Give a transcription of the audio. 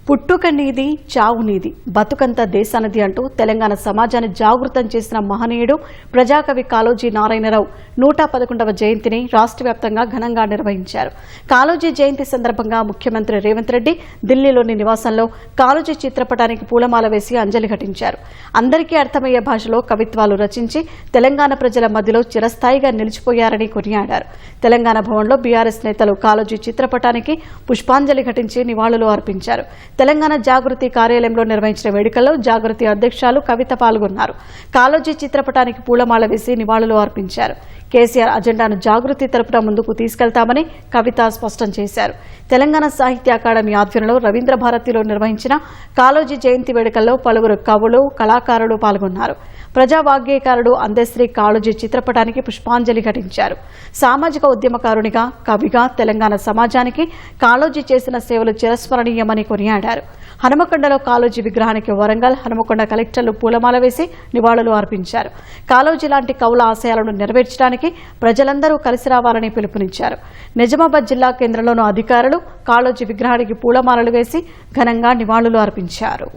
పుట్టుక నీది చావు నీది బతుకంత దేశానిది అంటూ తెలంగాణ సమాజాన్ని జాగృతం చేసిన మహనీయుడు ప్రజాకవి కాళోజీ నారాయణరావు 111వ జయంతిని రాష్ట్ర వ్యాప్తంగా ఘనంగా నిర్వహించారు. కాళోజీ జయంతి సందర్భంగా ముఖ్యమంత్రి రేవంత్ రెడ్డి ఢిల్లీలోని నివాసంలో కాళోజీ చిత్రపటానికి పూలమాల వేసి అంజలి ఘటించారు. అందరికీ అర్థమయ్యే భాషలో కవిత్వాలు రచించి తెలంగాణ ప్రజల మధ్యలో చిరస్థాయిగా నిలిచిపోయారని కొనియాడారు. తెలంగాణ భవన్లో బీఆర్ఎస్ నేతలు కాళోజీ చిత్రపటానికి పుష్పాంజలి ఘటించి నివాళులు అర్పించారు. తెలంగాణ జాగృతి కార్యాలయంలో నిర్వహించిన వేడుకల్లో జాగృతి అధ్యక్షులు కవిత పాల్గొన్నారు. కాళోజీ చిత్రపటానికి పూలమాల వేసి నివాళులు అర్పించారు. కేసీఆర్ అజెండాను జాగృతి తరపున ముందుకు తీసుకెళ్తామని కవిత స్పష్టం చేశారు. తెలంగాణ సాహిత్య అకాడమీ ఆధ్వర్యంలో రవీంద్ర భారతిలో నిర్వహించిన కాళోజీ జయంతి వేడుకల్లో పలువురు కవులు, కళాకారులు పాల్గొన్నారు. ప్రజా వాగ్గేయకారుడు అందశ్రీ కాళోజీ చిత్రపటానికి పుష్పాంజలి ఘటించారు. సామాజిక ఉద్యమకారునిగా, కవిగా తెలంగాణ సమాజానికి కాళోజీ చేసిన సేవలు చిరస్మరణీయమని కొనియాడారు. హనుమకొండలో కాళోజీ విగ్రహానికి వరంగల్, హనుమకొండ కలెక్టర్లు పూలమాల వేసి నివాళులు అర్పించారు. కాళోజీ లాంటి కవుల ఆశయాలను నెరవేర్చడానికి ప్రజలందరూ కలిసి రావాలని పిలుపునిచ్చారు. నిజామాబాద్ జిల్లా కేంద్రంలోనూ అధికారులు కాళోజీ విగ్రహానికి పూలమాలలు వేసి ఘనంగా నివాళులు అర్పించారు.